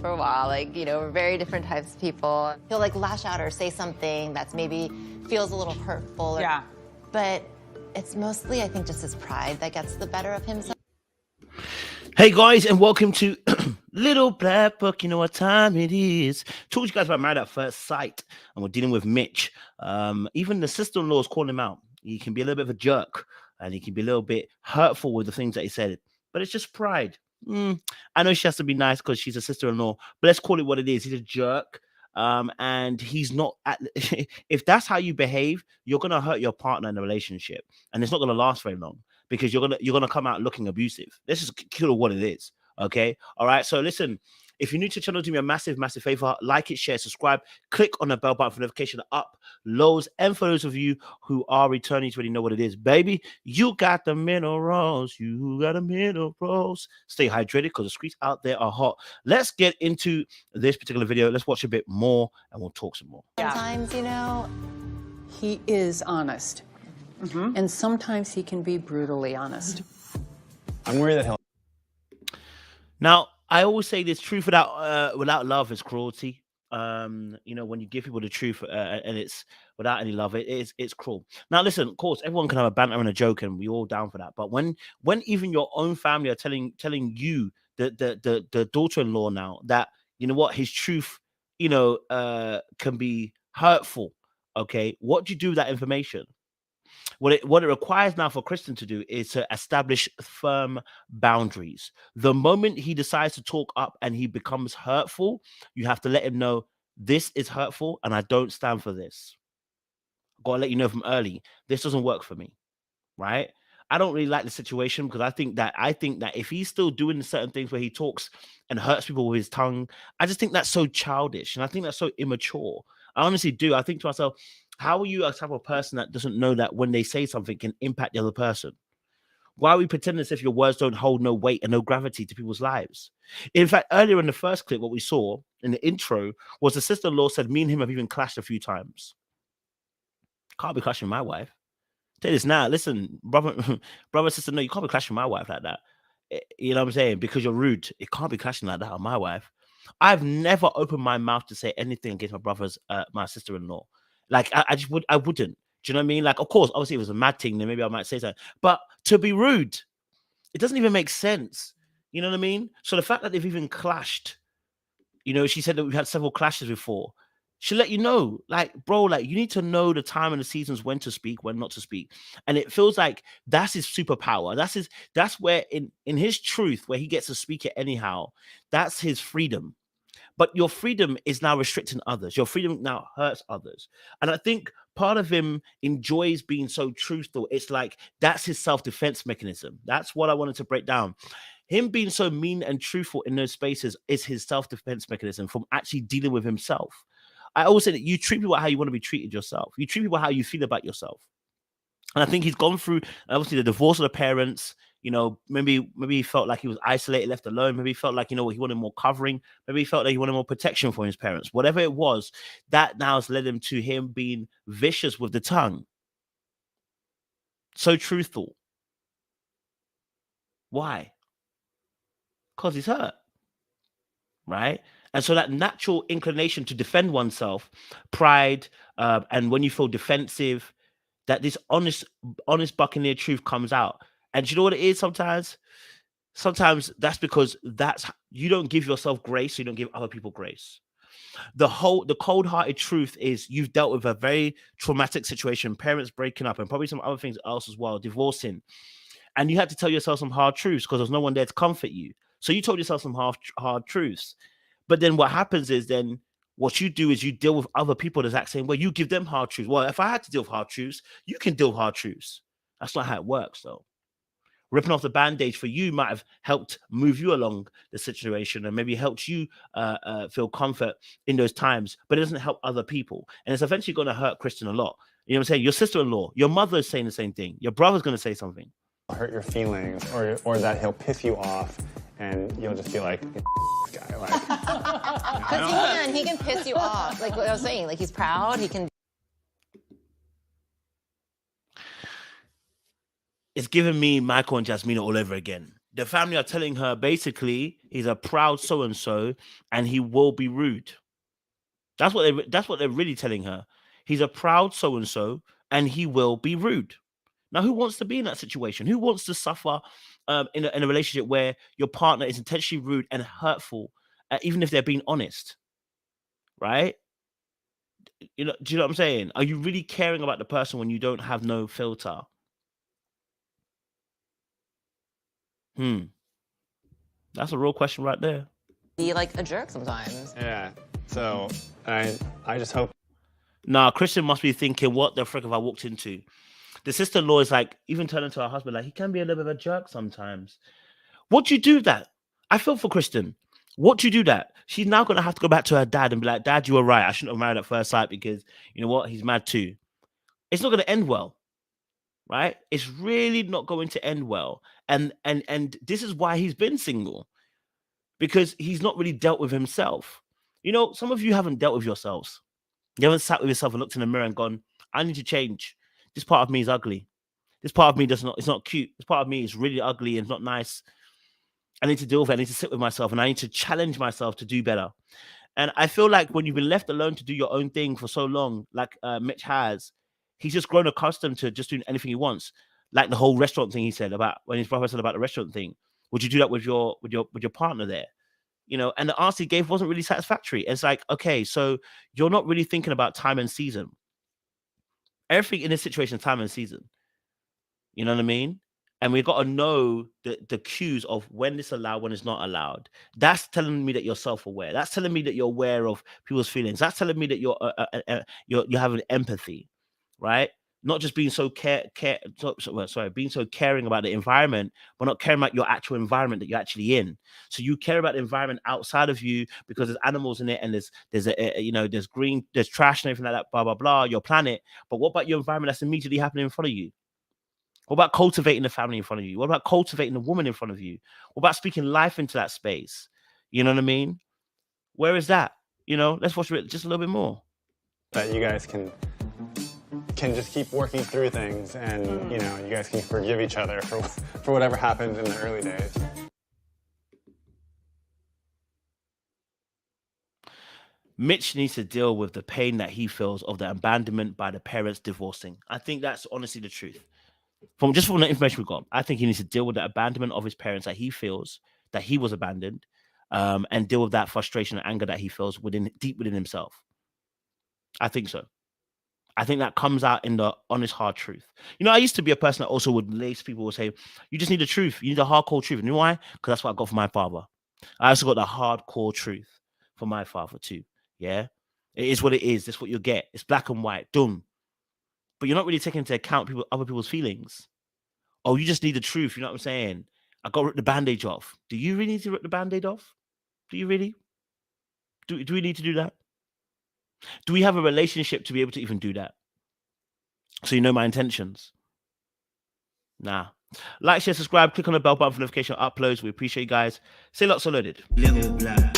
for a while. Like, you know, we're very different types of people. He'll like lash out or say something that's maybe feels a little hurtful. Yeah. But it's mostly, I think, just his pride that gets the better of him. Hey guys, and welcome to Little Black Book. You know what time it is. Talk to you guys about Married at First Sight, and we're dealing with Mitch. Even the sister-in-law is calling him out. He can be a little bit of a jerk, and he can be a little bit hurtful with the things that he said. But it's just pride. I know she has to be nice because she's a sister-in-law, but let's call it what it is. He's a jerk. And he's not if that's how you behave, you're gonna hurt your partner in the relationship, and it's not gonna last very long because you're gonna come out looking abusive. This is kill what it is. Okay, all right. So listen, if you're new to the channel, do me a massive favor, like it, share, subscribe, click on the bell button for notification uploads. And for those of you who are returning, to already know what it is, baby. You got the minerals. You got the minerals. Stay hydrated because the streets out there are hot. Let's get into this particular video. Let's watch a bit more and we'll talk some more. Sometimes, you know, He is honest. And sometimes he can be brutally honest. I'm worried that he'll. Now, I always say this: truth without love is cruelty. You know, when you give people the truth and it's without any love, it's cruel. Now, listen, of course, everyone can have a banter and a joke, and we're all down for that. But when even your own family are telling you the daughter-in-law now that, you know what, his truth, you know, can be hurtful. Okay, what do you do with that information? What it requires now for Kristen to do is to establish firm boundaries. The moment he decides to talk up and he becomes hurtful, you have to let him know this is hurtful and I don't stand for this. Gotta let you know from early, this doesn't work for me, right? I don't really like the situation because I think that if he's still doing certain things where he talks and hurts people with his tongue, I just think that's so childish and I think that's so immature. I honestly do. I think to myself, how are you a type of person that doesn't know that when they say something can impact the other person? Why are we pretending as if your words don't hold no weight and no gravity to people's lives? In fact, earlier in the first clip, what we saw in the intro was the sister-in-law said, me and him have even clashed a few times. Can't be clashing my wife. Tell this now. Listen, brother, sister, no, you can't be clashing my wife like that. You know what I'm saying? Because you're rude. It can't be clashing like that on my wife. I've never opened my mouth to say anything against my sister-in-law. Like I wouldn't. Do you know what I mean? Like, of course, obviously, if it was a mad thing, then maybe I might say something. But to be rude, it doesn't even make sense. You know what I mean? So the fact that they've even clashed, you know, she said that we've had several clashes before. She'll let you know, like, bro, like, you need to know the time and the seasons when to speak, when not to speak. And it feels like that's his superpower. That's where in his truth, where he gets to speak it anyhow, that's his freedom. But your freedom is now restricting others. Your freedom now hurts others. And I think part of him enjoys being so truthful. It's like that's his self-defense mechanism. That's what I wanted to break down. Him being so mean and truthful in those spaces is his self-defense mechanism from actually dealing with himself. I always say that you treat people how you want to be treated yourself. You treat people how you feel about yourself. And I think he's gone through, obviously, the divorce of the parents. You know, maybe he felt like he was isolated, left alone. Maybe he felt like, you know, he wanted more covering. Maybe he felt like he wanted more protection from his parents. Whatever it was, that now has led him to him being vicious with the tongue. So truthful. Why? Because he's hurt. Right? And so that natural inclination to defend oneself, pride, and when you feel defensive, that this honest Buccaneer truth comes out. And you know what it is sometimes? Sometimes that's because you don't give yourself grace, so you don't give other people grace. The cold-hearted truth is you've dealt with a very traumatic situation, parents breaking up, and probably some other things else as well, divorcing. And you had to tell yourself some hard truths because there's no one there to comfort you. So you told yourself some hard truths. But then what happens is then what you do is you deal with other people the exact same way. You give them hard truths. Well, if I had to deal with hard truths, you can deal with hard truths. That's not how it works, though. Ripping off the band-aid for you might have helped move you along the situation and maybe helped you feel comfort in those times, but it doesn't help other people. And it's eventually going to hurt Kristen a lot. You know what I'm saying? Your sister-in-law, your mother is saying the same thing. Your brother's going to say something. Hurt your feelings, or that he'll piss you off, and you'll just be like, this guy, like. Because he can piss you off. Like what I was saying, like he's proud. He can. It's giving me Michael and Jasmina all over again. the family are telling her basically he's a proud so and so, and he will be rude. That's what they're really telling her. He's a proud so and so, and he will be rude. Now, who wants to be in that situation? Who wants to suffer in a relationship where your partner is intentionally rude and hurtful, even if they're being honest? Right? Do you know what I'm saying? Are you really caring about the person when you don't have no filter? That's a real question right there. Be like a jerk sometimes. Yeah. So I just hope. Nah, Christian must be thinking, what the frick have I walked into? The sister-in-law is like, even turning to her husband, like, he can be a little bit of a jerk sometimes. What do you do that? I feel for Kristen. What do you do that? She's now going to have to go back to her dad and be like, Dad, you were right. I shouldn't have married at first sight because, you know what? He's mad too. It's not going to end well, right? It's really not going to end well. And this is why he's been single, because he's not really dealt with himself. You know, some of you haven't dealt with yourselves. You haven't sat with yourself and looked in the mirror and gone, I need to change. This part of me is ugly. This part of me it's not cute. This part of me is really ugly and not nice. I need to deal with it. I need to sit with myself and I need to challenge myself to do better. And I feel like when you've been left alone to do your own thing for so long, like Mitch has, he's just grown accustomed to just doing anything he wants. Like the whole restaurant thing he said about when his brother said about the restaurant thing. Would you do that with your partner there? You know, and the answer he gave wasn't really satisfactory. It's like, okay, so you're not really thinking about time and season. Everything in this situation is time and season. You know what I mean? And we've got to know the cues of when it's allowed, when it's not allowed. That's telling me that you're self-aware. That's telling me that you're aware of people's feelings. That's telling me that you're having empathy, right? Not just being so being so caring about the environment, but not caring about your actual environment that you're actually in. So you care about the environment outside of you because there's animals in it, and there's green, there's trash and everything like that, blah blah blah. Your planet, but what about your environment that's immediately happening in front of you? What about cultivating the family in front of you? What about cultivating the woman in front of you? What about speaking life into that space? You know what I mean? Where is that? You know, let's watch it just a little bit more. That you guys can just keep working through things, and you know, you guys can forgive each other for whatever happened in the early days. Mitch needs to deal with the pain that he feels of the abandonment by the parents divorcing. I think that's honestly the truth. From the information we got, I think he needs to deal with the abandonment of his parents that he feels that he was abandoned, and deal with that frustration and anger that he feels deep within himself. I think so. I think that comes out in the honest, hard truth. You know, I used to be a person that also would lace people would say, you just need the truth. You need the hardcore truth. And you know why? Because that's what I got from my father. I also got the hardcore truth from my father too. Yeah. It is what it is. That's what you get. It's black and white. Done. But you're not really taking into account other people's feelings. Oh, you just need the truth. You know what I'm saying? I got to rip the bandage off. Do you really need to rip the bandage off? Do you really? Do we need to do that? Do we have a relationship to be able to even do that? So you know my intentions? Nah. Like, share, subscribe, click on the bell button for notification uploads. We appreciate you guys. Say lots of loaded. Little black.